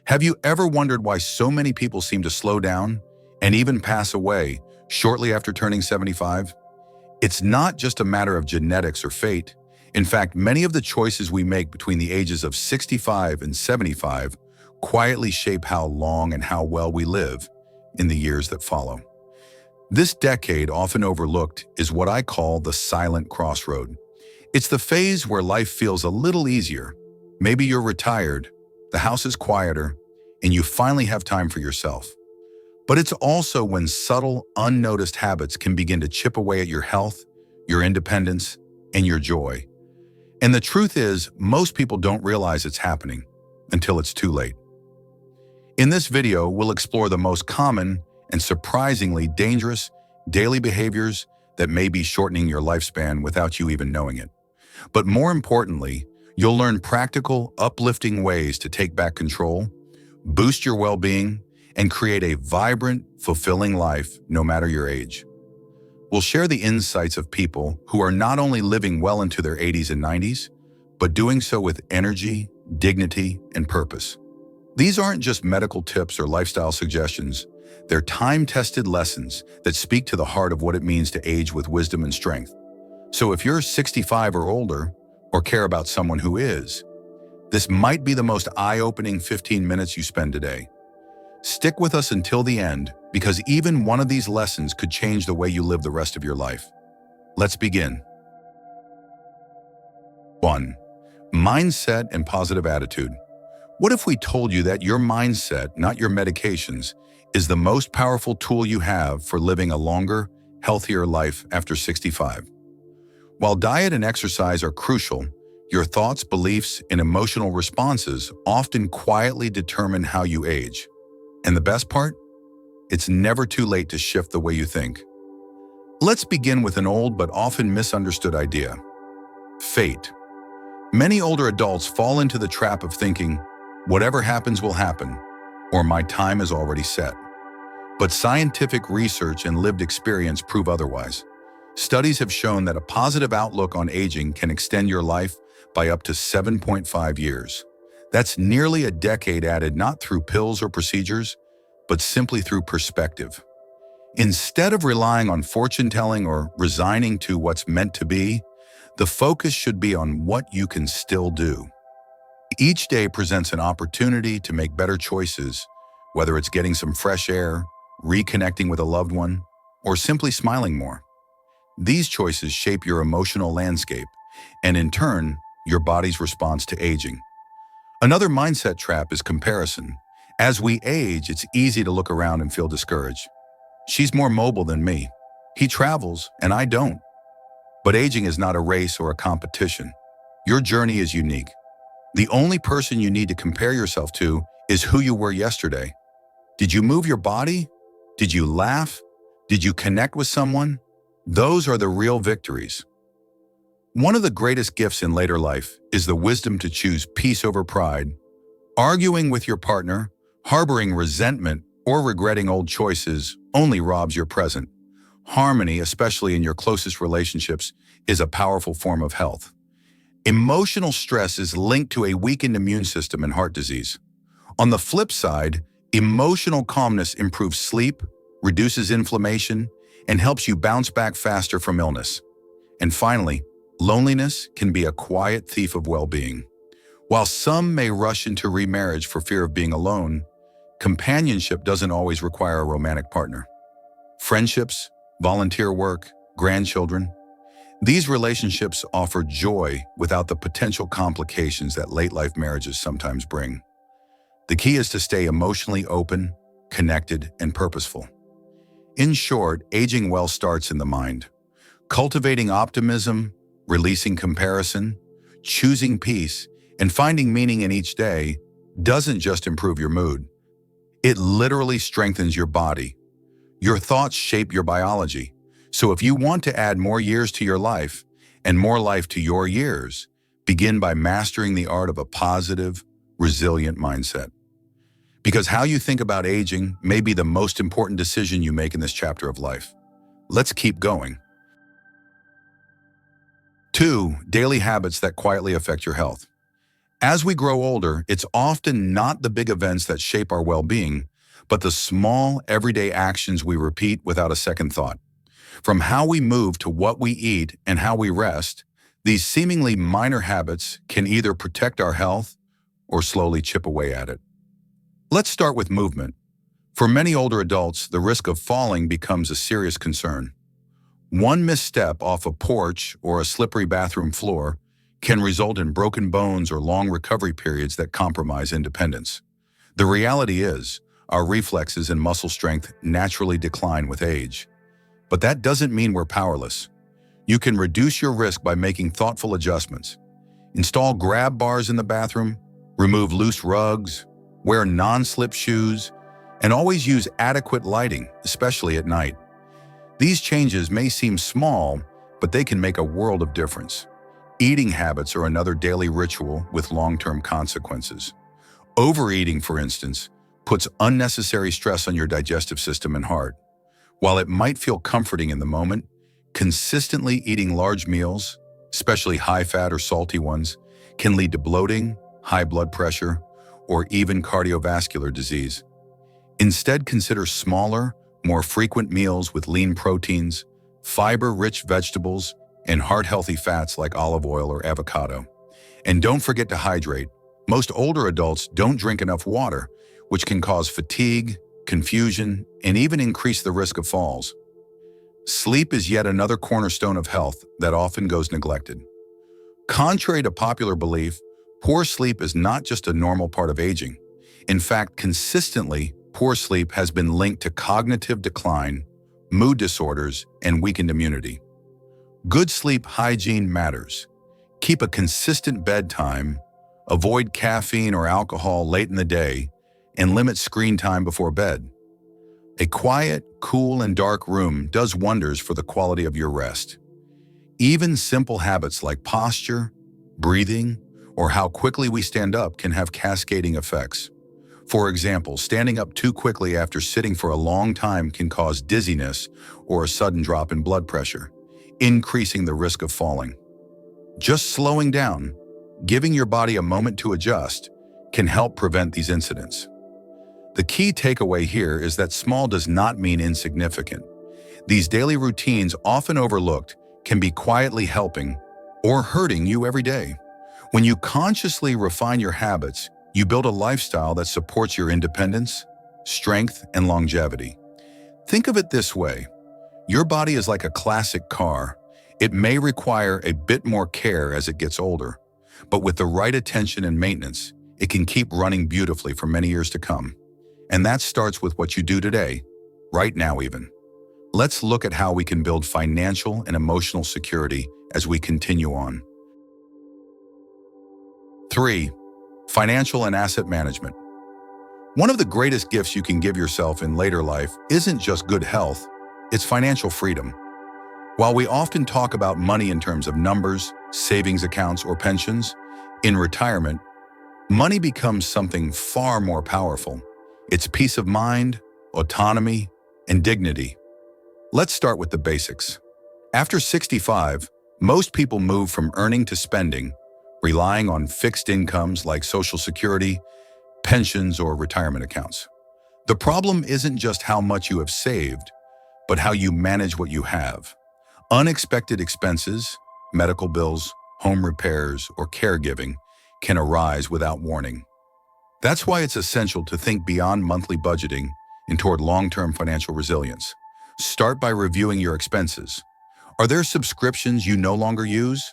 Have you ever wondered why so many people seem to slow down and even pass away shortly after turning 75? It's not just a matter of genetics or fate. In fact, many of the choices we make between the ages of 65 and 75 quietly shape how long and how well we live in the years that follow. This decade, often overlooked, is what I call the silent crossroad. It's the phase where life feels a little easier. Maybe you're retired, the house is quieter, and you finally have time for yourself. But it's also when subtle, unnoticed habits can begin to chip away at your health, your independence, and your joy. And the truth is, most people don't realize it's happening until it's too late. In this video, we'll explore the most common and surprisingly dangerous daily behaviors that may be shortening your lifespan without you even knowing it. But more importantly, you'll learn practical, uplifting ways to take back control, boost your well-being, and create a vibrant, fulfilling life no matter your age. We'll share the insights of people who are not only living well into their 80s and 90s, but doing so with energy, dignity, and purpose. These aren't just medical tips or lifestyle suggestions. They're time-tested lessons that speak to the heart of what it means to age with wisdom and strength. So if you're 65 or older, or care about someone who is, this might be the most eye-opening 15 minutes you spend today. Stick with us until the end, because even one of these lessons could change the way you live the rest of your life. Let's begin. 1. Mindset and positive attitude. What if we told you that your mindset, not your medications, is the most powerful tool you have for living a longer, healthier life after 65? While diet and exercise are crucial, your thoughts, beliefs, and emotional responses often quietly determine how you age. And the best part? It's never too late to shift the way you think. Let's begin with an old but often misunderstood idea: fate. Many older adults fall into the trap of thinking, whatever happens will happen, or my time is already set. But scientific research and lived experience prove otherwise. Studies have shown that a positive outlook on aging can extend your life by up to 7.5 years. That's nearly a decade added not through pills or procedures, but simply through perspective. Instead of relying on fortune-telling or resigning to what's meant to be, the focus should be on what you can still do. Each day presents an opportunity to make better choices, whether it's getting some fresh air, reconnecting with a loved one, or simply smiling more. These choices shape your emotional landscape, and in turn, your body's response to aging. Another mindset trap is comparison. As we age, it's easy to look around and feel discouraged. She's more mobile than me. He travels, and I don't. But aging is not a race or a competition. Your journey is unique. The only person you need to compare yourself to is who you were yesterday. Did you move your body? Did you laugh? Did you connect with someone? Those are the real victories. One of the greatest gifts in later life is the wisdom to choose peace over pride. Arguing with your partner, harboring resentment, or regretting old choices only robs your present. Harmony, especially in your closest relationships, is a powerful form of health. Emotional stress is linked to a weakened immune system and heart disease. On the flip side, emotional calmness improves sleep, reduces inflammation, and helps you bounce back faster from illness. And finally, loneliness can be a quiet thief of well-being. While some may rush into remarriage for fear of being alone, companionship doesn't always require a romantic partner. Friendships, volunteer work, grandchildren, these relationships offer joy without the potential complications that late-life marriages sometimes bring. The key is to stay emotionally open, connected, and purposeful. In short, aging well starts in the mind. Cultivating optimism, releasing comparison, choosing peace, and finding meaning in each day doesn't just improve your mood. It literally strengthens your body. Your thoughts shape your biology. So if you want to add more years to your life and more life to your years, begin by mastering the art of a positive, resilient mindset. Because how you think about aging may be the most important decision you make in this chapter of life. Let's keep going. 2. Daily habits that quietly affect your health. As we grow older, it's often not the big events that shape our well-being, but the small, everyday actions we repeat without a second thought. From how we move to what we eat and how we rest, these seemingly minor habits can either protect our health or slowly chip away at it. Let's start with movement. For many older adults, the risk of falling becomes a serious concern. One misstep off a porch or a slippery bathroom floor can result in broken bones or long recovery periods that compromise independence. The reality is, our reflexes and muscle strength naturally decline with age. But that doesn't mean we're powerless. You can reduce your risk by making thoughtful adjustments. Install grab bars in the bathroom, remove loose rugs, wear non-slip shoes, and always use adequate lighting, especially at night. These changes may seem small, but they can make a world of difference. Eating habits are another daily ritual with long-term consequences. Overeating, for instance, puts unnecessary stress on your digestive system and heart. While it might feel comforting in the moment, consistently eating large meals, especially high-fat or salty ones, can lead to bloating, high blood pressure, or even cardiovascular disease. Instead, consider smaller, more frequent meals with lean proteins, fiber-rich vegetables, and heart-healthy fats like olive oil or avocado. And don't forget to hydrate. Most older adults don't drink enough water, which can cause fatigue, confusion, and even increase the risk of falls. Sleep is yet another cornerstone of health that often goes neglected. Contrary to popular belief, poor sleep is not just a normal part of aging. In fact, consistently, poor sleep has been linked to cognitive decline, mood disorders, and weakened immunity. Good sleep hygiene matters. Keep a consistent bedtime, avoid caffeine or alcohol late in the day, and limit screen time before bed. A quiet, cool, and dark room does wonders for the quality of your rest. Even simple habits like posture, breathing, or how quickly we stand up can have cascading effects. For example, standing up too quickly after sitting for a long time can cause dizziness or a sudden drop in blood pressure, increasing the risk of falling. Just slowing down, giving your body a moment to adjust, can help prevent these incidents. The key takeaway here is that small does not mean insignificant. These daily routines, often overlooked, can be quietly helping or hurting you every day. When you consciously refine your habits, you build a lifestyle that supports your independence, strength, and longevity. Think of it this way. Your body is like a classic car. It may require a bit more care as it gets older, but with the right attention and maintenance, it can keep running beautifully for many years to come. And that starts with what you do today, right now even. Let's look at how we can build financial and emotional security as we continue on. 3. Financial and asset management. One of the greatest gifts you can give yourself in later life isn't just good health, it's financial freedom. While we often talk about money in terms of numbers, savings accounts, or pensions, in retirement, money becomes something far more powerful. It's peace of mind, autonomy, and dignity. Let's start with the basics. After 65, most people move from earning to spending, relying on fixed incomes like Social Security, pensions, or retirement accounts. The problem isn't just how much you have saved, but how you manage what you have. Unexpected expenses, medical bills, home repairs, or caregiving can arise without warning. That's why it's essential to think beyond monthly budgeting and toward long-term financial resilience. Start by reviewing your expenses. Are there subscriptions you no longer use?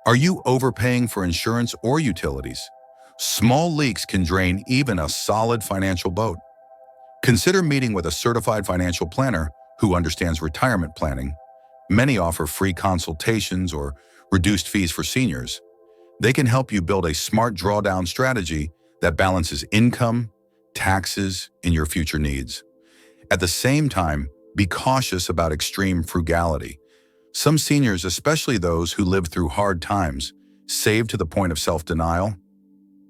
Are you overpaying for insurance or utilities? Small leaks can drain even a solid financial boat. Consider meeting with a certified financial planner who understands retirement planning. Many offer free consultations or reduced fees for seniors. They can help you build a smart drawdown strategy that balances income, taxes, and your future needs. At the same time, be cautious about extreme frugality. Some seniors, especially those who live through hard times, save to the point of self-denial,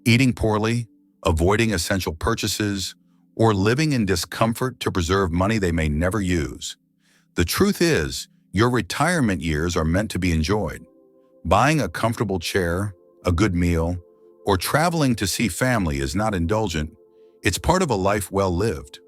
eating poorly, avoiding essential purchases, or living in discomfort to preserve money they may never use. The truth is, your retirement years are meant to be enjoyed. Buying a comfortable chair, a good meal, or traveling to see family is not indulgent, it's part of a life well lived.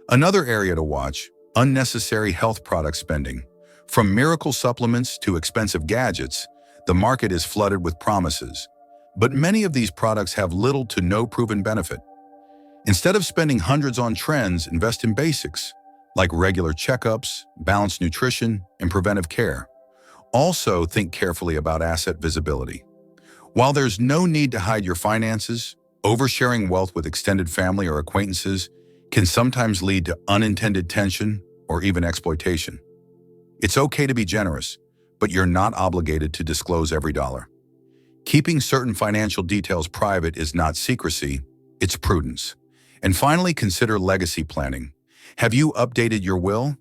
Another area to watch, unnecessary health product spending. From miracle supplements to expensive gadgets, the market is flooded with promises. But many of these products have little to no proven benefit. Instead of spending hundreds on trends, invest in basics, like regular checkups, balanced nutrition, and preventive care. Also, think carefully about asset visibility. While there's no need to hide your finances, oversharing wealth with extended family or acquaintances can sometimes lead to unintended tension or even exploitation. It's okay to be generous, but you're not obligated to disclose every dollar. Keeping certain financial details private is not secrecy, it's prudence. And finally, consider legacy planning. Have you updated your will?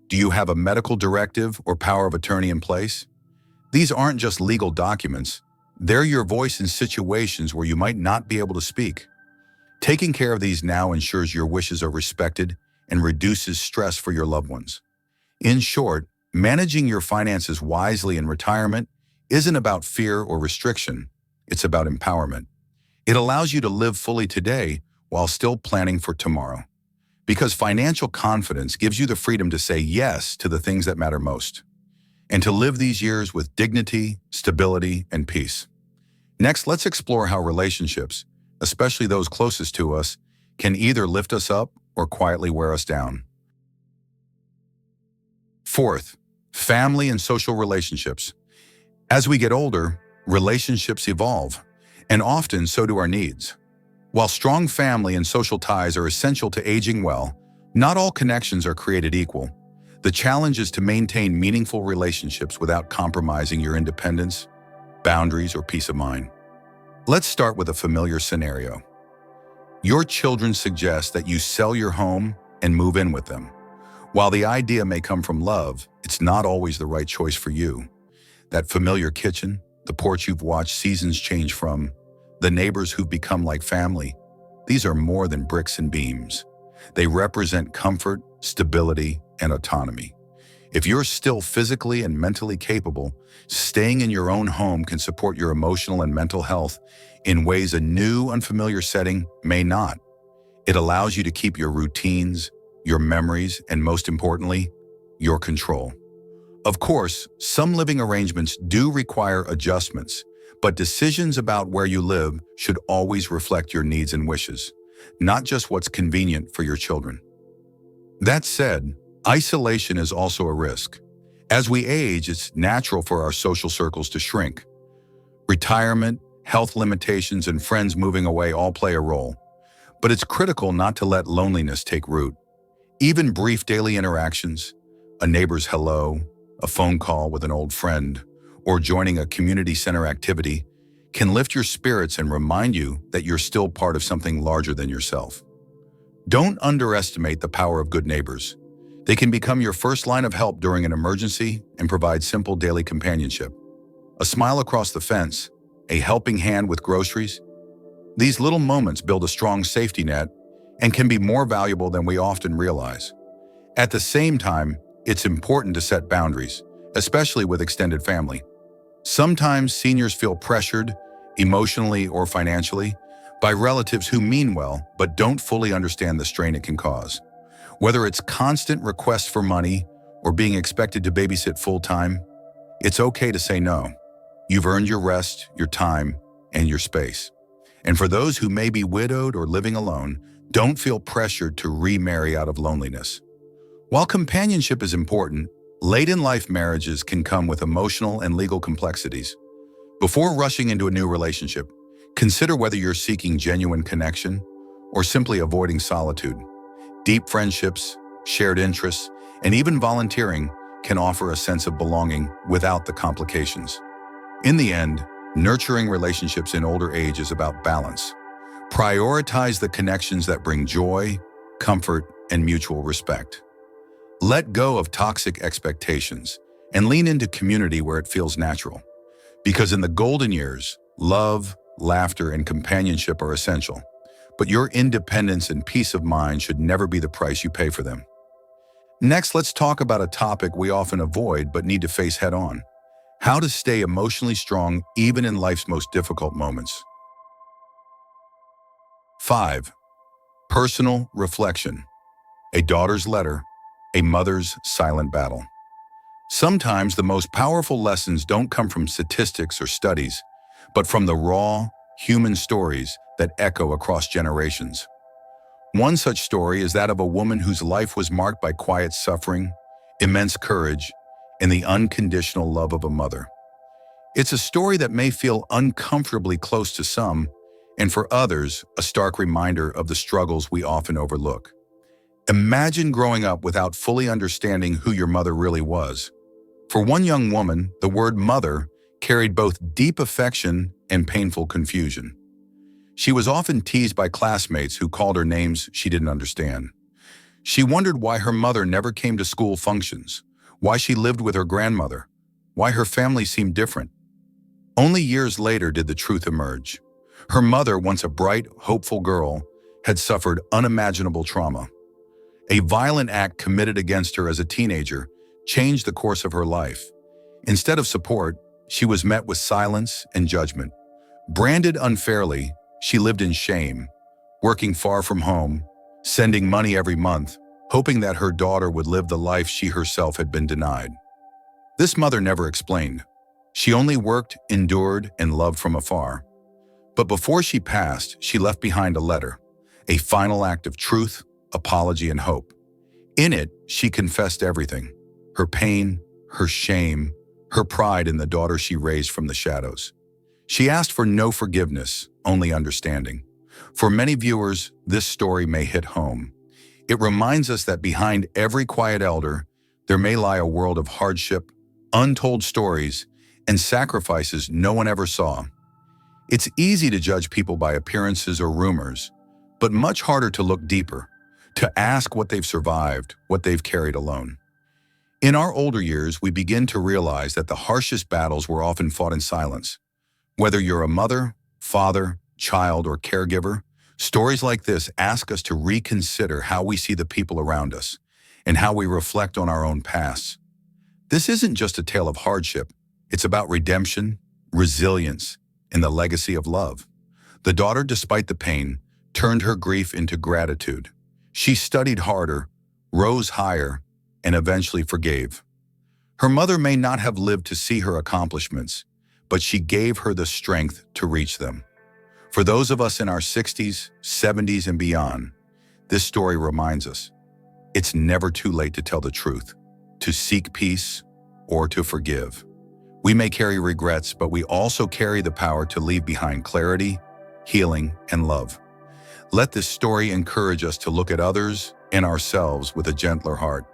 Do you have a medical directive or power of attorney in place? These aren't just legal documents. They're your voice in situations where you might not be able to speak. Taking care of these now ensures your wishes are respected and reduces stress for your loved ones. In short, managing your finances wisely in retirement isn't about fear or restriction. It's about empowerment. It allows you to live fully today while still planning for tomorrow. Because financial confidence gives you the freedom to say yes to the things that matter most, and to live these years with dignity, stability, and peace. Next, let's explore how relationships, especially those closest to us, can either lift us up or quietly wear us down. Fourth, family and social relationships. As we get older, relationships evolve, and often so do our needs. While strong family and social ties are essential to aging well, not all connections are created equal. The challenge is to maintain meaningful relationships without compromising your independence, boundaries, or peace of mind. Let's start with a familiar scenario. Your children suggest that you sell your home and move in with them. While the idea may come from love, it's not always the right choice for you. That familiar kitchen, the porch you've watched seasons change from, the neighbors who've become like family, these are more than bricks and beams. They represent comfort, stability, and autonomy. If you're still physically and mentally capable, staying in your own home can support your emotional and mental health in ways a new, unfamiliar setting may not. It allows you to keep your routines, your memories, and most importantly, your control. Of course, some living arrangements do require adjustments, but decisions about where you live should always reflect your needs and wishes, not just what's convenient for your children. That said, isolation is also a risk. As we age, it's natural for our social circles to shrink. Retirement, health limitations, and friends moving away all play a role. But it's critical not to let loneliness take root. Even brief daily interactions, a neighbor's hello, a phone call with an old friend, or joining a community center activity can lift your spirits and remind you that you're still part of something larger than yourself. Don't underestimate the power of good neighbors. They can become your first line of help during an emergency and provide simple daily companionship. A smile across the fence, a helping hand with groceries. These little moments build a strong safety net and can be more valuable than we often realize. At the same time, it's important to set boundaries, especially with extended family. Sometimes seniors feel pressured, emotionally or financially, by relatives who mean well but don't fully understand the strain it can cause. Whether it's constant requests for money or being expected to babysit full-time, it's okay to say no. You've earned your rest, your time, and your space. And for those who may be widowed or living alone, don't feel pressured to remarry out of loneliness. While companionship is important, late-in-life marriages can come with emotional and legal complexities. Before rushing into a new relationship, consider whether you're seeking genuine connection or simply avoiding solitude. Deep friendships, shared interests, and even volunteering can offer a sense of belonging without the complications. In the end, nurturing relationships in older age is about balance. Prioritize the connections that bring joy, comfort, and mutual respect. Let go of toxic expectations and lean into community where it feels natural. Because in the golden years, love, laughter, and companionship are essential. But your independence and peace of mind should never be the price you pay for them. Next, let's talk about a topic we often avoid but need to face head-on: how to stay emotionally strong even in life's most difficult moments. 5. Personal reflection. A daughter's letter, a mother's silent battle. Sometimes the most powerful lessons don't come from statistics or studies, but from the raw, human stories that echo across generations. One such story is that of a woman whose life was marked by quiet suffering, immense courage, and the unconditional love of a mother. It's a story that may feel uncomfortably close to some, and for others, a stark reminder of the struggles we often overlook. Imagine growing up without fully understanding who your mother really was. For one young woman, the word mother carried both deep affection and painful confusion. She was often teased by classmates who called her names she didn't understand. She wondered why her mother never came to school functions, why she lived with her grandmother, why her family seemed different. Only years later did the truth emerge. Her mother, once a bright, hopeful girl, had suffered unimaginable trauma. A violent act committed against her as a teenager changed the course of her life. Instead of support, she was met with silence and judgment. Branded unfairly, she lived in shame, working far from home, sending money every month, hoping that her daughter would live the life she herself had been denied. This mother never explained. She only worked, endured, and loved from afar. But before she passed, she left behind a letter, a final act of truth, apology, and hope. In it, she confessed everything: her pain, her shame, her pride in the daughter she raised from the shadows. She asked for no forgiveness, only understanding. For many viewers, this story may hit home. It reminds us that behind every quiet elder, there may lie a world of hardship, untold stories, and sacrifices no one ever saw. It's easy to judge people by appearances or rumors, but much harder to look deeper, to ask what they've survived, what they've carried alone. In our older years, we begin to realize that the harshest battles were often fought in silence. Whether you're a mother, father, child, or caregiver, stories like this ask us to reconsider how we see the people around us and how we reflect on our own pasts. This isn't just a tale of hardship. It's about redemption, resilience, and the legacy of love. The daughter, despite the pain, turned her grief into gratitude. She studied harder, rose higher, and eventually forgave. Her mother may not have lived to see her accomplishments, but she gave her the strength to reach them. For those of us in our 60s, 70s, and beyond, this story reminds us it's never too late to tell the truth, to seek peace, or to forgive. We may carry regrets, but we also carry the power to leave behind clarity, healing, and love. Let this story encourage us to look at others and ourselves with a gentler heart.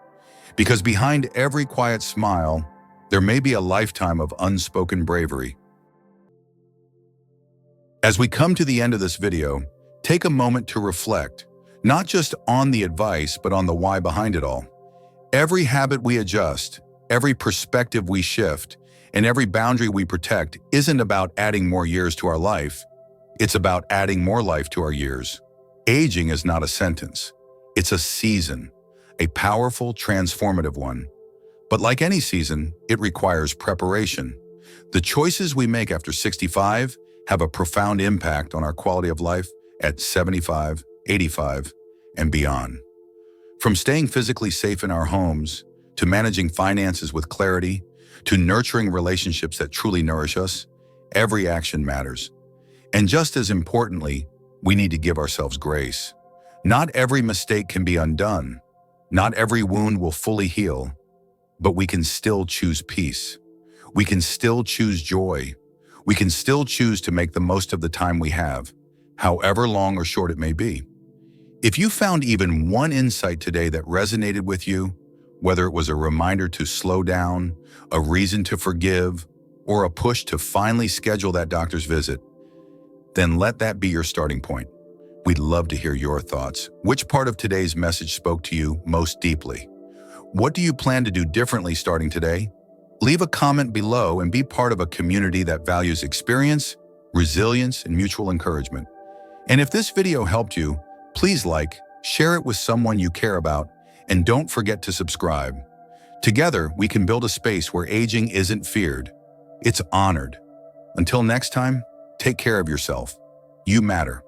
Because behind every quiet smile, there may be a lifetime of unspoken bravery. As we come to the end of this video, take a moment to reflect, not just on the advice, but on the why behind it all. Every habit we adjust, every perspective we shift, and every boundary we protect isn't about adding more years to our life. It's about adding more life to our years. Aging is not a sentence. It's a season, a powerful, transformative one. But like any season, it requires preparation. The choices we make after 65 have a profound impact on our quality of life at 75, 85, and beyond. From staying physically safe in our homes, to managing finances with clarity, to nurturing relationships that truly nourish us, every action matters. And just as importantly, we need to give ourselves grace. Not every mistake can be undone. Not every wound will fully heal, but we can still choose peace. We can still choose joy. We can still choose to make the most of the time we have, however long or short it may be. If you found even one insight today that resonated with you, whether it was a reminder to slow down, a reason to forgive, or a push to finally schedule that doctor's visit, then let that be your starting point. We'd love to hear your thoughts. Which part of today's message spoke to you most deeply? What do you plan to do differently starting today? Leave a comment below and be part of a community that values experience, resilience, and mutual encouragement. And if this video helped you, please like, share it with someone you care about, and don't forget to subscribe. Together, we can build a space where aging isn't feared, it's honored. Until next time, take care of yourself. You matter.